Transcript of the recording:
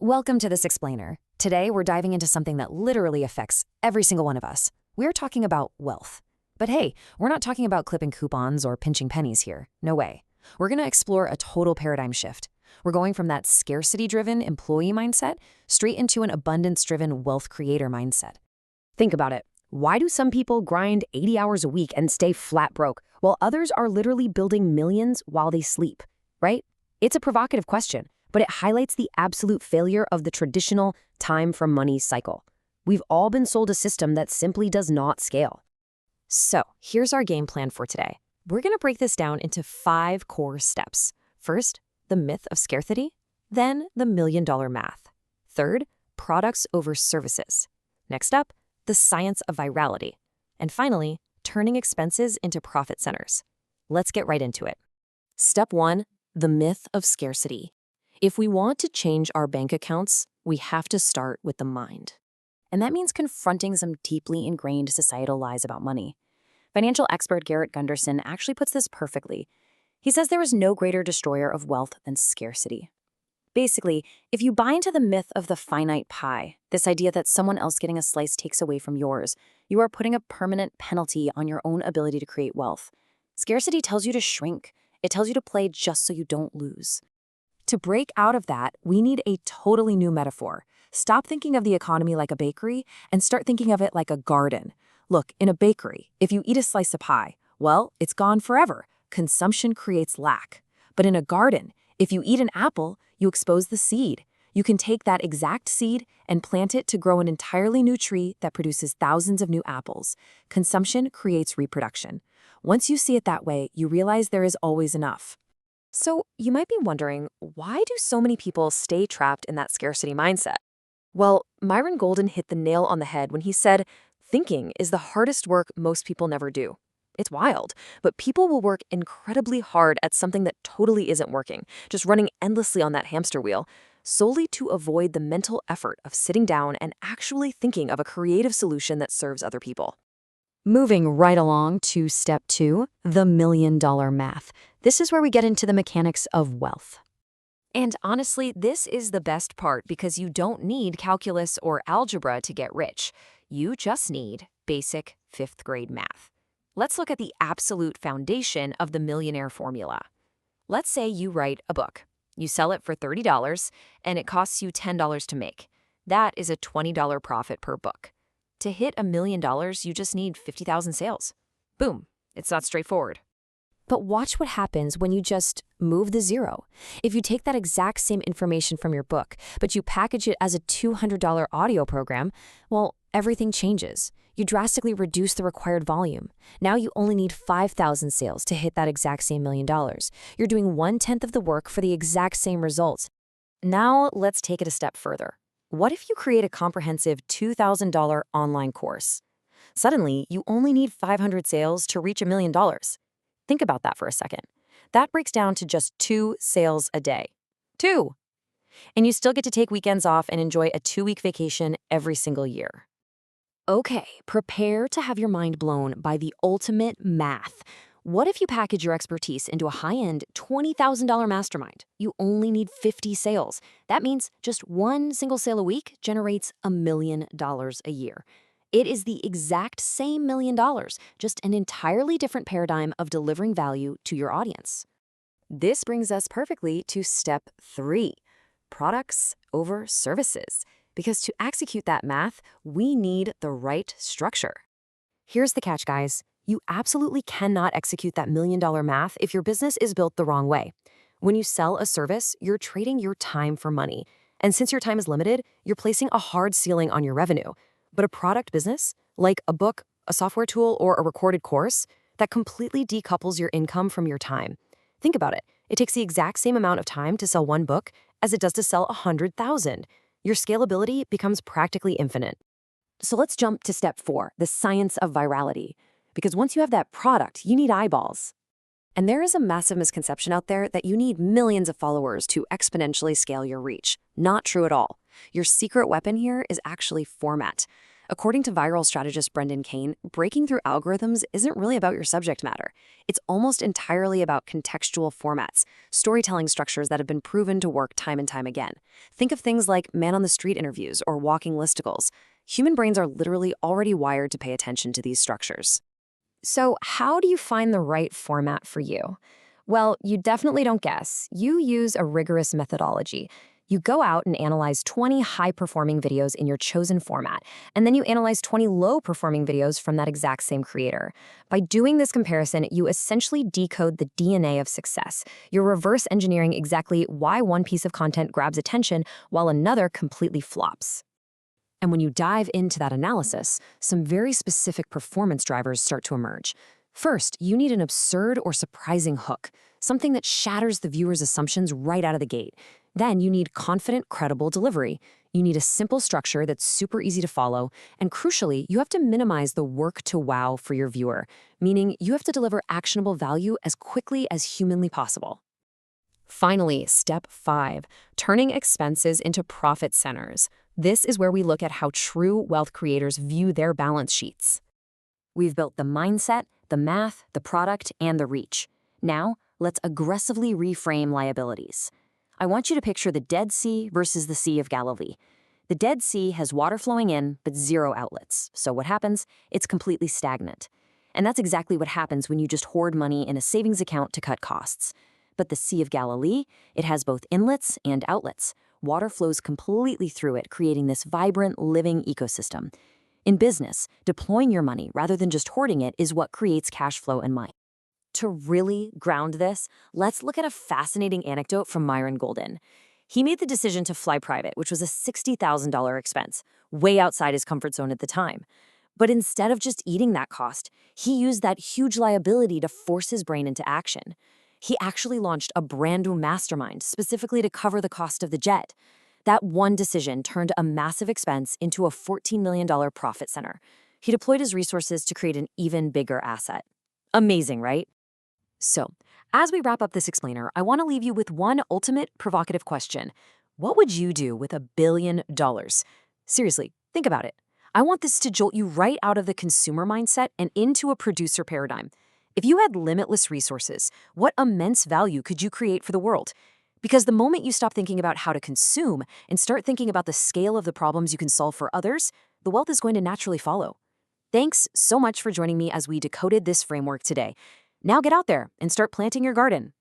Welcome to This Explainer. Today, we're diving into something that literally affects every single one of us. We're talking about wealth. But hey, we're not talking about clipping coupons or pinching pennies here. No way. We're going to explore a total paradigm shift. We're going from that scarcity-driven employee mindset straight into an abundance-driven wealth creator mindset. Think about it. Why do some people grind 80 hours a week and stay flat broke, while others are literally building millions while they sleep, right? It's a provocative question, but it highlights the absolute failure of the traditional time for money cycle. We've all been sold a system that simply does not scale. So here's our game plan for today. We're going to break this down into 5 core steps. First, the myth of scarcity. Then, the million-dollar math. Third, products over services. Next up, the science of virality. And finally, turning expenses into profit centers. Let's get right into it. Step 1, the myth of scarcity. If we want to change our bank accounts, we have to start with the mind. And that means confronting some deeply ingrained societal lies about money. Financial expert Garrett Gunderson actually puts this perfectly. He says there is no greater destroyer of wealth than scarcity. Basically, if you buy into the myth of the finite pie, this idea that someone else getting a slice takes away from yours, you are putting a permanent penalty on your own ability to create wealth. Scarcity tells you to shrink. It tells you to play just so you don't lose. To break out of that, we need a totally new metaphor. Stop thinking of the economy like a bakery and start thinking of it like a garden. Look, in a bakery, if you eat a slice of pie, well, it's gone forever. Consumption creates lack. But in a garden, if you eat an apple, you expose the seed. You can take that exact seed and plant it to grow an entirely new tree that produces thousands of new apples. Consumption creates reproduction. Once you see it that way, you realize there is always enough. So you might be wondering, why do so many people stay trapped in that scarcity mindset? Well, Myron Golden hit the nail on the head when he said, thinking is the hardest work most people never do. It's wild, but people will work incredibly hard at something that totally isn't working, just running endlessly on that hamster wheel, solely to avoid the mental effort of sitting down and actually thinking of a creative solution that serves other people. Moving right along to step 2, the million-dollar math. This is where we get into the mechanics of wealth. And honestly, this is the best part because you don't need calculus or algebra to get rich. You just need basic 5th grade math. Let's look at the absolute foundation of the millionaire formula. Let's say you write a book. You sell it for $30 and it costs you $10 to make. That is a $20 profit per book. To hit $1 million, you just need 50,000 sales. Boom, it's that straightforward. But watch what happens when you just move the zero. If you take that exact same information from your book, but you package it as a $200 audio program, well, everything changes. You drastically reduce the required volume. Now you only need 5,000 sales to hit that exact same $1 million. You're doing 1/10 of the work for the exact same results. Now let's take it a step further. What if you create a comprehensive $2,000 online course? Suddenly, you only need 500 sales to reach $1 million. Think about that for a second. That breaks down to just 2 sales a day. 2! And you still get to take weekends off and enjoy a 2-week vacation every single year. Okay, prepare to have your mind blown by the ultimate math. What if you package your expertise into a high-end $20,000 mastermind? You only need 50 sales. That means just 1 single sale a week generates $1 million a year. It is the exact same $1 million, just an entirely different paradigm of delivering value to your audience. This brings us perfectly to step 3, products over services. Because to execute that math, we need the right structure. Here's the catch, guys. You absolutely cannot execute that $1 million math if your business is built the wrong way. When you sell a service, you're trading your time for money. And since your time is limited, you're placing a hard ceiling on your revenue. But a product business, like a book, a software tool, or a recorded course, that completely decouples your income from your time. Think about it. It takes the exact same amount of time to sell 1 book as it does to sell 100,000. Your scalability becomes practically infinite. So let's jump to step 4, the science of virality. Because once you have that product, you need eyeballs. And there is a massive misconception out there that you need millions of followers to exponentially scale your reach. Not true at all. Your secret weapon here is actually format. According to viral strategist Brendan Kane, breaking through algorithms isn't really about your subject matter. It's almost entirely about contextual formats, storytelling structures that have been proven to work time and time again. Think of things like man-on-the-street interviews or walking listicles. Human brains are literally already wired to pay attention to these structures. So, how do you find the right format for you? Well, you definitely don't guess. You use a rigorous methodology. You go out and analyze 20 high-performing videos in your chosen format, and then you analyze 20 low-performing videos from that exact same creator. By doing this comparison, you essentially decode the DNA of success. You're reverse engineering exactly why one piece of content grabs attention while another completely flops. And when you dive into that analysis, some very specific performance drivers start to emerge. First, you need an absurd or surprising hook, something that shatters the viewer's assumptions right out of the gate. Then you need confident, credible delivery. You need a simple structure that's super easy to follow, and crucially, you have to minimize the work to wow for your viewer, meaning you have to deliver actionable value as quickly as humanly possible. Finally, step 5, turning expenses into profit centers. This is where we look at how true wealth creators view their balance sheets. We've built the mindset, the math, the product, and the reach. Now, let's aggressively reframe liabilities. I want you to picture the Dead Sea versus the Sea of Galilee. The Dead Sea has water flowing in, but zero outlets. So what happens? It's completely stagnant. And that's exactly what happens when you just hoard money in a savings account to cut costs. But the Sea of Galilee, it has both inlets and outlets. Water flows completely through it, creating this vibrant, living ecosystem. In business, deploying your money rather than just hoarding it is what creates cash flow and money. To really ground this, let's look at a fascinating anecdote from Myron Golden. He made the decision to fly private, which was a $60,000 expense, way outside his comfort zone at the time. But instead of just eating that cost, he used that huge liability to force his brain into action. He actually launched a brand new mastermind specifically to cover the cost of the jet. That one decision turned a massive expense into a $14 million profit center. He deployed his resources to create an even bigger asset. Amazing, right? So, as we wrap up this explainer, I want to leave you with one ultimate provocative question. What would you do with $1 billion? Seriously, think about it. I want this to jolt you right out of the consumer mindset and into a producer paradigm. If you had limitless resources, what immense value could you create for the world? Because the moment you stop thinking about how to consume and start thinking about the scale of the problems you can solve for others, the wealth is going to naturally follow. Thanks so much for joining me as we decoded this framework today. Now get out there and start planting your garden.